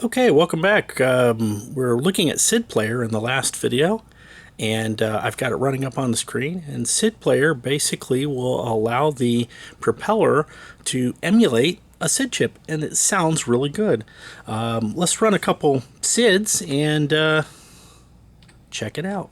Okay, welcome back. We're looking at SID Player in the last video, and I've got it running up on the screen. And SID Player basically will allow the propeller to emulate a SID chip, and it sounds really good. Let's run a couple SIDs and check it out.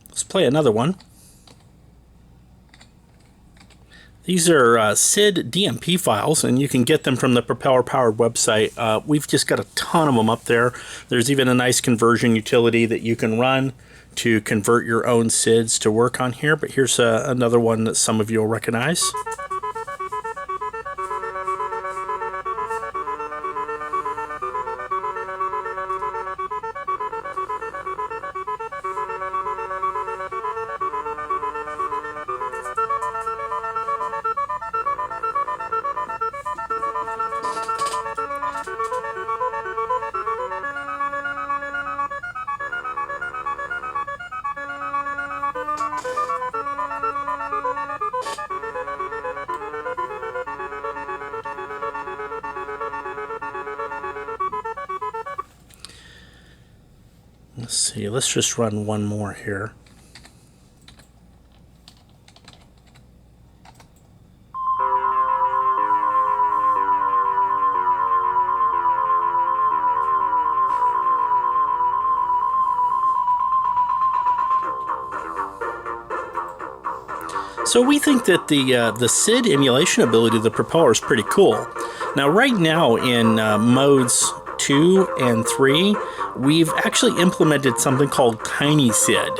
Let's play another one. These are SID DMP files, and you can get them from the Propeller Powered website. We've just got a ton of them up there. There's even a nice conversion utility that you can run to convert your own SIDs to work on here. But here's another one that some of you will recognize. Let's see, let's just run one more here. So we think that the SID emulation ability of the propeller is pretty cool. Now right now in modes 2 and 3, we've actually implemented something called Tiny SID.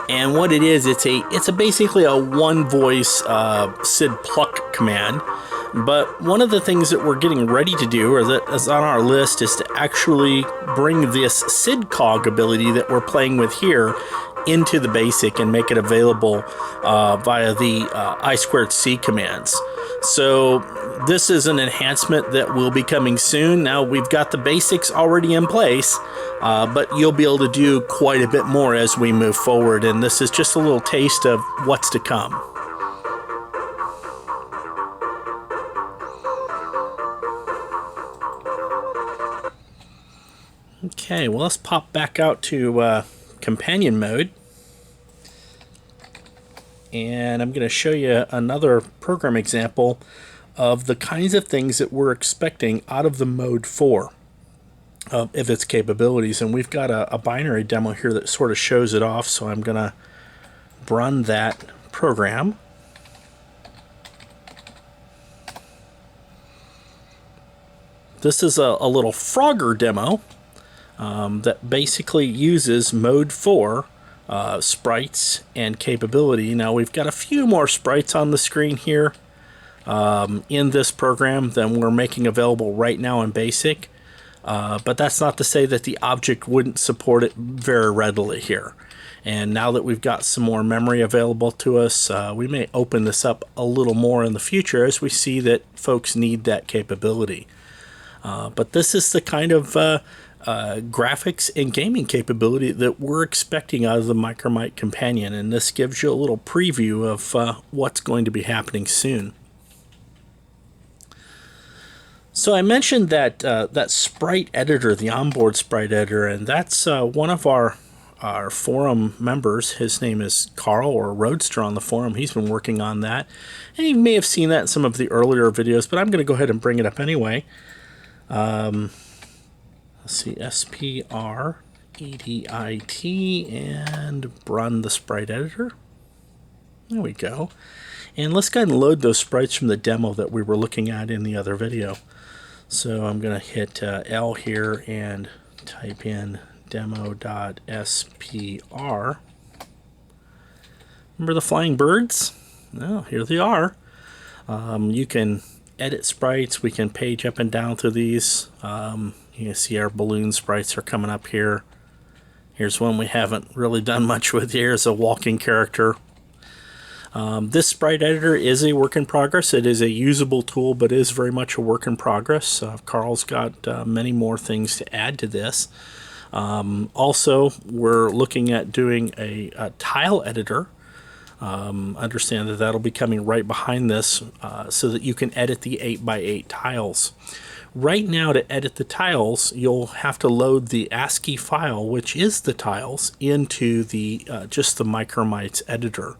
And what it is, it's basically a one voice SID pluck command. But one of the things that we're getting ready to do, or that is on our list, is to actually bring this SID cog ability that we're playing with here into the basic and make it available via the I2C commands. So this is an enhancement that will be coming soon. Now we've got the basics already in place, but you'll be able to do quite a bit more as we move forward, and this is just a little taste of what's to come. Okay, well, let's pop back out to companion mode. And I'm going to show you another program example of the kinds of things that we're expecting out of the Mode 4 of its capabilities. And we've got a binary demo here that sort of shows it off, so I'm going to run that program. This is a little Frogger demo that basically uses Mode 4 sprites and capability. Now we've got a few more sprites on the screen here in this program than we're making available right now in BASIC, but that's not to say that the object wouldn't support it very readily here. And now that we've got some more memory available to us, we may open this up a little more in the future as we see that folks need that capability. But this is the kind of graphics and gaming capability that we're expecting out of the Micromite companion, and this gives you a little preview of what's going to be happening soon. So I mentioned that that sprite editor, the onboard sprite editor, and that's one of our forum members. His name is Carl, or Roadster on the forum. He's been working on that, and you may have seen that in some of the earlier videos, but I'm going to go ahead and bring it up anyway. Let's see, SPREDIT, and run the sprite editor. There we go. And let's go ahead and load those sprites from the demo that we were looking at in the other video. So I'm going to hit L here and type in demo.spr. Remember the flying birds? Well, here they are. You can edit sprites. We can page up and down through these. You can see our balloon sprites are coming up here. Here's one we haven't really done much with. Here's a walking character. This sprite editor is a work in progress. It is a usable tool, but is very much a work in progress. Carl's got many more things to add to this. Also, we're looking at doing a tile editor. Understand that that'll be coming right behind this so that you can edit the 8x8 tiles. Right now, to edit the tiles, you'll have to load the ASCII file, which is the tiles, into the just the Micromite editor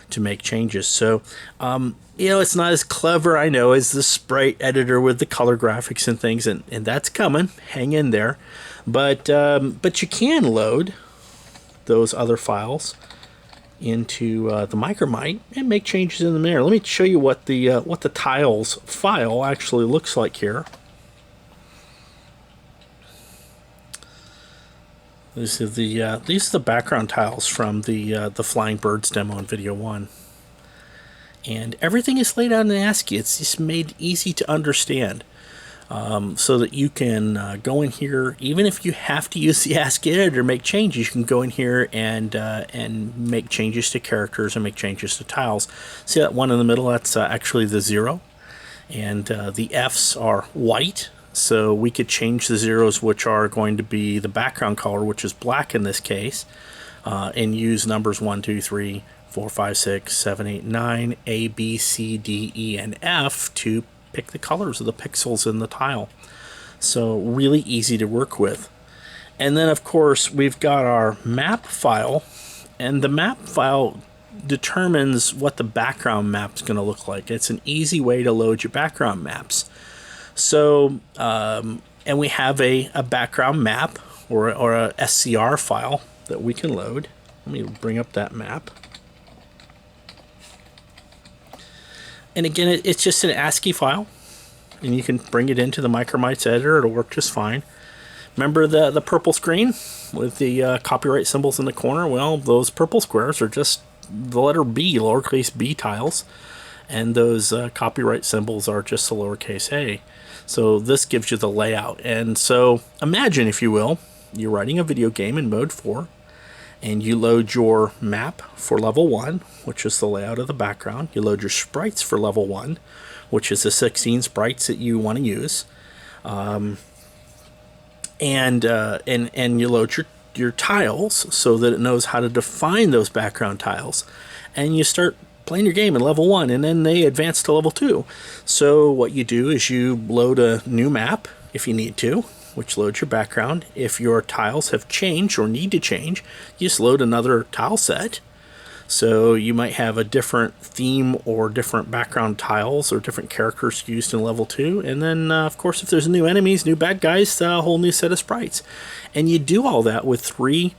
to make changes. So, you know, it's not as clever, I know, as the sprite editor with the color graphics and things, and that's coming. Hang in there. But you can load those other files into the Micromite and make changes in them there. Let me show you what the tiles file actually looks like here. These are the background tiles from the Flying Birds demo in video 1. And everything is laid out in ASCII. It's just made easy to understand, so that you can go in here. Even if you have to use the ASCII editor, make changes, you can go in here and make changes to characters and make changes to tiles. See that one in the middle? That's actually the 0, and the F's are white. So we could change the zeros, which are going to be the background color, which is black in this case, and use numbers 1, 2, 3, 4, 5, 6, 7, 8, 9, A, B, C, D, E, and F to pick the colors of the pixels in the tile. So really easy to work with. And then, of course, we've got our map file, and the map file determines what the background map is going to look like. It's an easy way to load your background maps. So, and we have a background map or a SCR file that we can load. Let me bring up that map. And again, it's just an ASCII file, and you can bring it into the Micromite editor. It'll work just fine. Remember the purple screen with the copyright symbols in the corner? Well, those purple squares are just the letter B, lowercase b tiles, and those copyright symbols are just the lowercase a. So this gives you the layout. And so imagine, if you will, you're writing a video game in mode 4, and you load your map for level 1, which is the layout of the background. You load your sprites for level 1, which is the 16 sprites that you want to use. And you load your tiles so that it knows how to define those background tiles. And you start playing your game in level 1, and then they advance to level 2. So what you do is you load a new map if you need to, which loads your background. If your tiles have changed or need to change, you just load another tile set. So you might have a different theme or different background tiles or different characters used in level 2. And then, of course, if there's new enemies, new bad guys, a whole new set of sprites. And you do all that with 3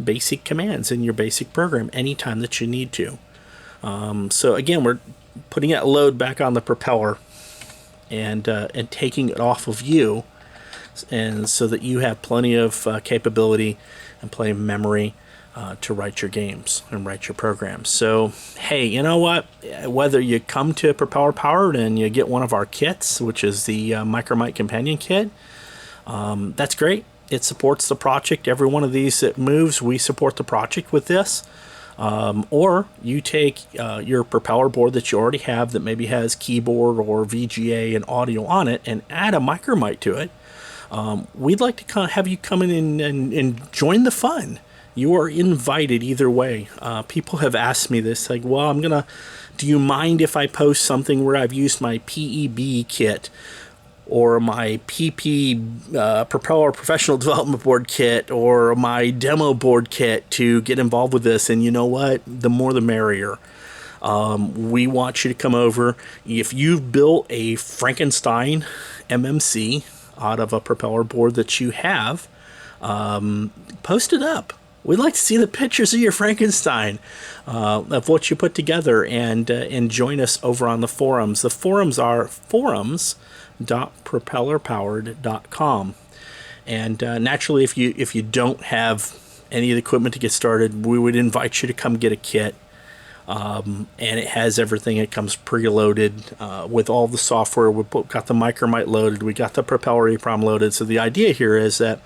basic commands in your basic program anytime that you need to. So again, we're putting that load back on the propeller and taking it off of you, and so that you have plenty of capability and plenty of memory to write your games and write your programs. So hey, you know what? Whether you come to Propeller Powered and you get one of our kits, which is the Micromite Companion Kit, that's great. It supports the project. Every one of these that moves, we support the project with this. Or you take your propeller board that you already have that maybe has keyboard or VGA and audio on it and add a Micromite to it. We'd like to have you come in and join the fun. You are invited either way. People have asked me this, like, well, do you mind if I post something where I've used my PEB kit or my PP Propeller Professional Development Board kit or my demo board kit to get involved with this? And you know what? The more the merrier. We want you to come over. If you've built a Frankenstein MMC out of a propeller board that you have, post it up. We'd like to see the pictures of your Frankenstein, of what you put together, and join us over on the forums. The forums are forums.propellerpowered.com. And naturally, if you don't have any of the equipment to get started, we would invite you to come get a kit. and it has everything. It comes preloaded with all the software. We got the Micromite loaded. We got the Propeller EEPROM loaded. So the idea here is that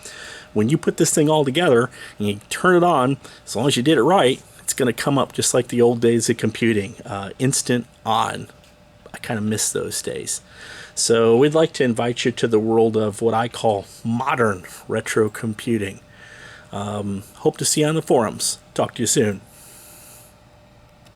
when you put this thing all together and you turn it on, as long as you did it right, it's going to come up just like the old days of computing, instant on. I kind of miss those days. So we'd like to invite you to the world of what I call modern retro computing. Hope to see you on the forums. Talk to you soon.